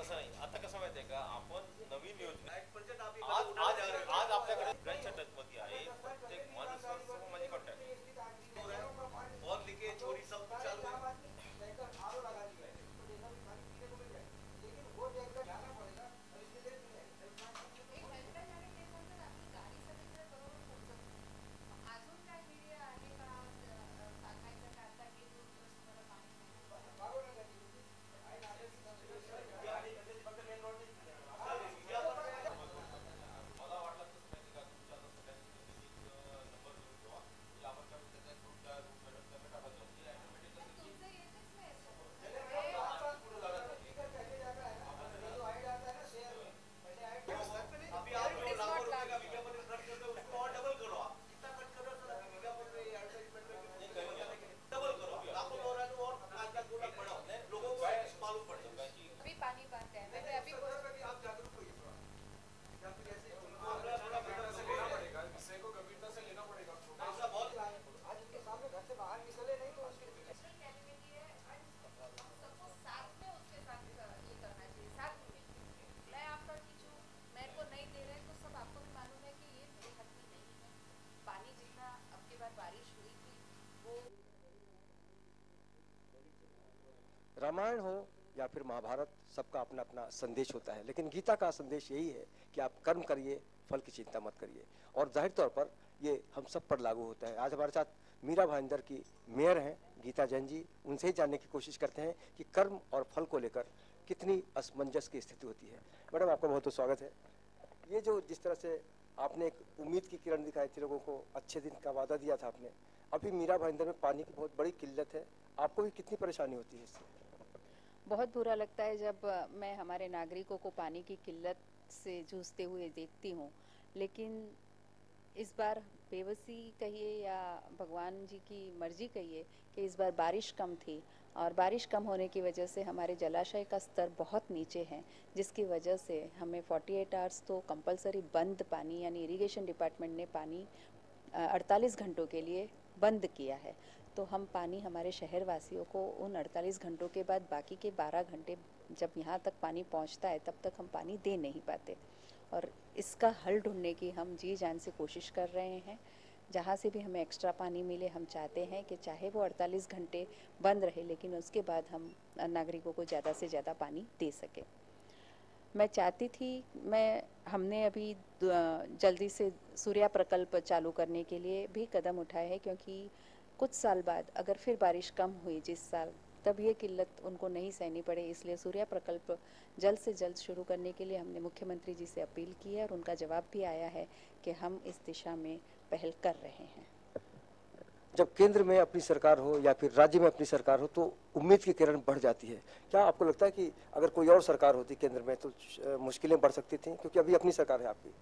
तसं नाही. आता कसं माहितीये का, आपण नवीन योजना आज आपल्याकडे 83 मध्ये आहे. प्रत्येक माणूस माझी कॉन्टॅक्ट और लिखे चोरी सब कुछ चालू है. रामायण हो या फिर महाभारत, सबका अपना अपना संदेश होता है, लेकिन गीता का संदेश यही है कि आप कर्म करिए, फल की चिंता मत करिए। और जाहिर तौर पर ये हम सब पर लागू होता है। आज हमारे साथ मीरा भाईंदर की मेयर हैं गीता जैन जी, उनसे ही जानने की कोशिश करते हैं कि कर्म और फल को लेकर कितनी असमंजस की स्थिति होती है। मैडम, आपका बहुत बहुत स्वागत है। ये जो जिस तरह से आपने एक उम्मीद की किरण दिखाई थी, लोगों को अच्छे दिन का वादा दिया था आपने, अभी मीरा भाईंदर में पानी की बहुत बड़ी किल्लत है, आपको भी कितनी परेशानी होती है इससे? बहुत बुरा लगता है जब मैं हमारे नागरिकों को पानी की किल्लत से जूझते हुए देखती हूँ, लेकिन इस बार बेबसी कहिए या भगवान जी की मर्जी कहिए कि इस बार बारिश कम थी और बारिश कम होने की वजह से हमारे जलाशय का स्तर बहुत नीचे है, जिसकी वजह से हमें 48 आवर्स तो कंपलसरी बंद पानी, यानी इरिगेशन डिपार्टमेंट ने पानी 48 घंटों के लिए बंद किया है। तो हम पानी हमारे शहर वासियों को उन 48 घंटों के बाद बाकी के 12 घंटे जब यहाँ तक पानी पहुँचता है तब तक हम पानी दे नहीं पाते, और इसका हल ढूंढने की हम जी जान से कोशिश कर रहे हैं। जहाँ से भी हमें एक्स्ट्रा पानी मिले, हम चाहते हैं कि चाहे वो 48 घंटे बंद रहे, लेकिन उसके बाद हम नागरिकों को ज़्यादा से ज़्यादा पानी दे सकें। मैं चाहती थी, हमने अभी जल्दी से सूर्या प्रकल्प चालू करने के लिए भी कदम उठाए हैं, क्योंकि कुछ साल बाद अगर फिर बारिश कम हुई जिस साल, तब ये किल्लत उनको नहीं सहनी पड़े। इसलिए सूर्या प्रकल्प जल्द से जल्द शुरू करने के लिए हमने मुख्यमंत्री जी से अपील की है और उनका जवाब भी आया है कि हम इस दिशा में पहल कर रहे हैं। जब केंद्र में अपनी सरकार हो या फिर राज्य में अपनी सरकार हो तो उम्मीद की किरण बढ़ जाती है। क्या आपको लगता है कि अगर कोई और सरकार होती केंद्र में तो मुश्किलें बढ़ सकती थी, क्योंकि अभी अपनी सरकार है आपकी?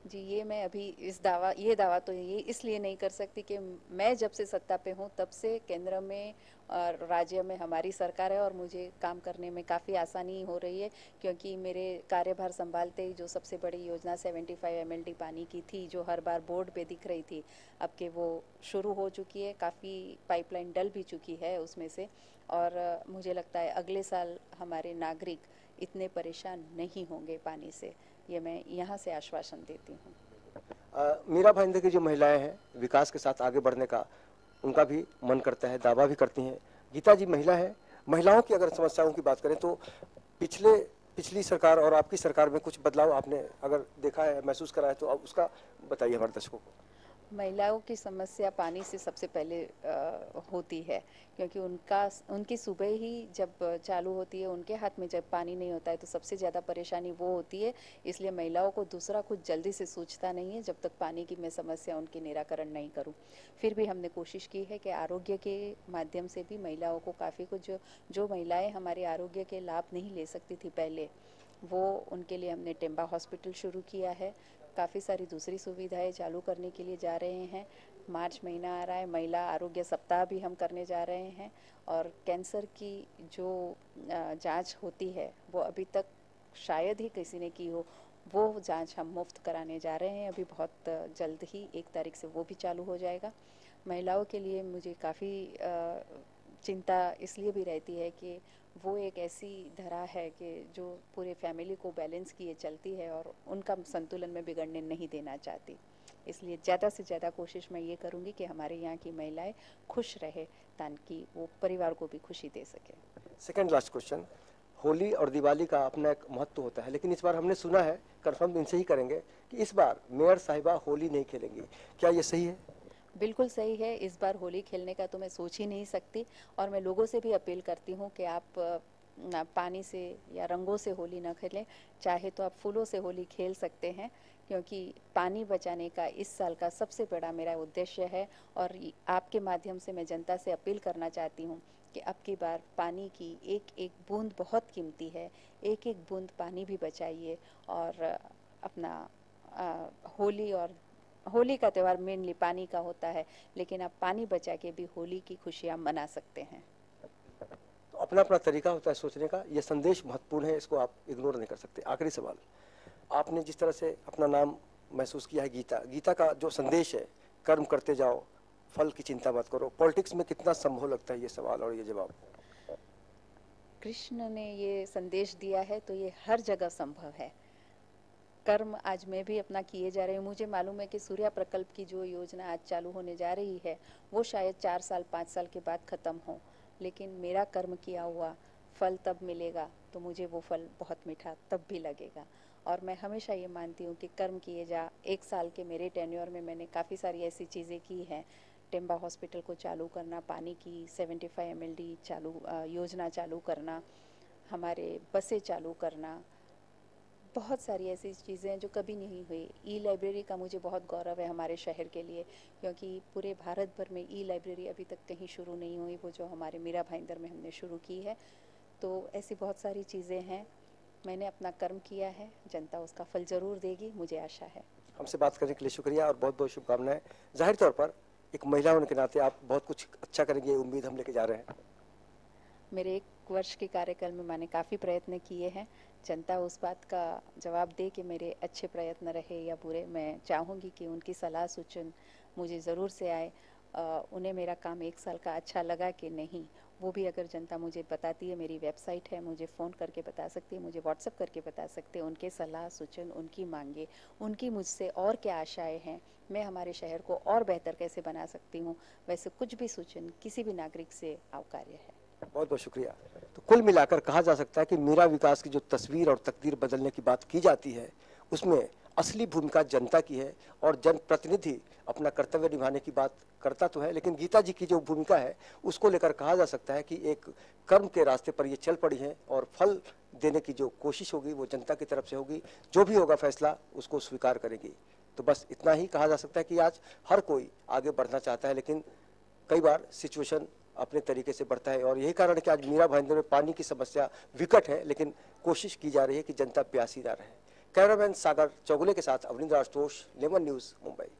जी, ये मैं अभी ये दावा तो ये इसलिए नहीं कर सकती कि मैं जब से सत्ता पे हूँ तब से केंद्र में और राज्य में हमारी सरकार है और मुझे काम करने में काफ़ी आसानी हो रही है, क्योंकि मेरे कार्यभार संभालते ही जो सबसे बड़ी योजना 75 MLD पानी की थी, जो हर बार बोर्ड पे दिख रही थी, अब के वो शुरू हो चुकी है। काफ़ी पाइपलाइन डल भी चुकी है उसमें से, और मुझे लगता है अगले साल हमारे नागरिक इतने परेशान नहीं होंगे पानी से, ये मैं यहाँ से आश्वासन देती हूँ। मीरा भाईंदर की जो महिलाएं हैं, विकास के साथ आगे बढ़ने का उनका भी मन करता है, दावा भी करती हैं। गीता जी महिला है, महिलाओं की अगर समस्याओं की बात करें तो पिछली सरकार और आपकी सरकार में कुछ बदलाव आपने अगर देखा है, महसूस करा है, तो अब उसका बताइए हमारे दर्शकों को। महिलाओं की समस्या पानी से सबसे पहले होती है, क्योंकि उनकी सुबह ही जब चालू होती है, उनके हाथ में जब पानी नहीं होता है तो सबसे ज़्यादा परेशानी वो होती है। इसलिए महिलाओं को दूसरा कुछ जल्दी से सूझता नहीं है जब तक पानी की मैं समस्या उनकी निराकरण नहीं करूं। फिर भी हमने कोशिश की है कि आरोग्य के माध्यम से भी महिलाओं को काफ़ी कुछ, जो महिलाएँ हमारे आरोग्य के लाभ नहीं ले सकती थी पहले, वो उनके लिए हमने टेम्बा हॉस्पिटल शुरू किया है। काफ़ी सारी दूसरी सुविधाएं चालू करने के लिए जा रहे हैं। मार्च महीना आ रहा है, महिला आरोग्य सप्ताह भी हम करने जा रहे हैं, और कैंसर की जो जांच होती है वो अभी तक शायद ही किसी ने की हो, वो जांच हम मुफ्त कराने जा रहे हैं। अभी बहुत जल्द ही 1 तारीख से वो भी चालू हो जाएगा। महिलाओं के लिए मुझे काफ़ी चिंता इसलिए भी रहती है कि वो एक ऐसी धरा है कि जो पूरे फैमिली को बैलेंस किए चलती है और उनका संतुलन में बिगड़ने नहीं देना चाहती। इसलिए ज़्यादा से ज़्यादा कोशिश मैं ये करूँगी कि हमारे यहाँ की महिलाएं खुश रहे ताकि वो परिवार को भी खुशी दे सके। सेकंड लास्ट क्वेश्चन, होली और दिवाली का अपना एक महत्व होता है, लेकिन इस बार हमने सुना है, कंफर्म इनसे ही करेंगे, कि इस बार मेयर साहिबा होली नहीं खेलेंगी, क्या ये सही है? बिल्कुल सही है। इस बार होली खेलने का तो मैं सोच ही नहीं सकती और मैं लोगों से भी अपील करती हूँ कि आप पानी से या रंगों से होली ना खेलें, चाहे तो आप फूलों से होली खेल सकते हैं, क्योंकि पानी बचाने का इस साल का सबसे बड़ा मेरा उद्देश्य है। और आपके माध्यम से मैं जनता से अपील करना चाहती हूँ कि अब की बार पानी की एक एक बूंद बहुत कीमती है, एक एक बूंद पानी भी बचाइए और अपना होली का त्यौहार मेनली पानी का होता है, लेकिन आप पानी बचा के भी होली की खुशियाँ मना सकते हैं। तो अपना अपना तरीका होता है सोचने का, ये संदेश महत्वपूर्ण है, इसको आप इग्नोर नहीं कर सकते। आखिरी सवाल, आपने जिस तरह से अपना नाम महसूस किया है गीता का जो संदेश है, कर्म करते जाओ, फल की चिंता मत करो, पॉलिटिक्स में कितना संभव लगता है ये सवाल और ये जवाब? कृष्ण ने ये संदेश दिया है तो ये हर जगह संभव है। कर्म आज मैं भी अपना किए जा रही हूँ। मुझे मालूम है कि सूर्या प्रकल्प की जो योजना आज चालू होने जा रही है वो शायद 4 साल 5 साल के बाद ख़त्म हो, लेकिन मेरा कर्म किया हुआ फल तब मिलेगा तो मुझे वो फल बहुत मीठा तब भी लगेगा। और मैं हमेशा ये मानती हूँ कि कर्म किए जा। 1 साल के मेरे टेन्योर में मैंने काफ़ी सारी ऐसी चीज़ें की हैं। टेम्बा हॉस्पिटल को चालू करना, पानी की 75 mld योजना चालू करना, हमारे बसें चालू करना, बहुत सारी ऐसी चीज़ें हैं जो कभी नहीं हुई। ई लाइब्रेरी का मुझे बहुत गौरव है हमारे शहर के लिए, क्योंकि पूरे भारत भर में ई लाइब्रेरी अभी तक कहीं शुरू नहीं हुई, वो जो हमारे मीरा भाईंदर में हमने शुरू की है। तो ऐसी बहुत सारी चीज़ें हैं। मैंने अपना कर्म किया है, जनता उसका फल ज़रूर देगी, मुझे आशा है। हमसे बात करने के लिए शुक्रिया और बहुत बहुत शुभकामनाएं। जाहिर तौर पर एक महिला होने के नाते आप बहुत कुछ अच्छा करेंगे, उम्मीद हम लेके जा रहे हैं। मेरे 1 वर्ष के कार्यकाल में मैंने काफ़ी प्रयत्न किए हैं। जनता उस बात का जवाब दे कि मेरे अच्छे प्रयत्न रहे या बुरे। मैं चाहूँगी कि उनकी सलाह सूचन मुझे ज़रूर से आए। उन्हें मेरा काम 1 साल का अच्छा लगा कि नहीं, वो भी अगर जनता मुझे बताती है। मेरी वेबसाइट है, मुझे फ़ोन करके बता सकती है, मुझे व्हाट्सएप करके बता सकते हैं उनके सलाह सूचन, उनकी मांगे, उनकी मुझसे और क्या आशाएं हैं, मैं हमारे शहर को और बेहतर कैसे बना सकती हूँ। वैसे कुछ भी सूचन किसी भी नागरिक से आवर्य है। बहुत बहुत शुक्रिया। तो कुल मिलाकर कहा जा सकता है कि मीरा विकास की जो तस्वीर और तकदीर बदलने की बात की जाती है, उसमें असली भूमिका जनता की है और जनप्रतिनिधि अपना कर्तव्य निभाने की बात करता तो है, लेकिन गीता जी की जो भूमिका है उसको लेकर कहा जा सकता है कि एक कर्म के रास्ते पर ये चल पड़ी है और फल देने की जो कोशिश होगी वो जनता की तरफ से होगी। जो भी होगा फैसला उसको स्वीकार करेगी। तो बस इतना ही कहा जा सकता है कि आज हर कोई आगे बढ़ना चाहता है, लेकिन कई बार सिचुएशन अपने तरीके से बढ़ता है और यही कारण है कि आज मीरा भाईंदर में पानी की समस्या विकट है, लेकिन कोशिश की जा रही है कि जनता प्यासी ना रहे। कैमरामैन सागर चौगुले के साथ अवनिंद्र आशुतोष, लेमन न्यूज़, मुंबई।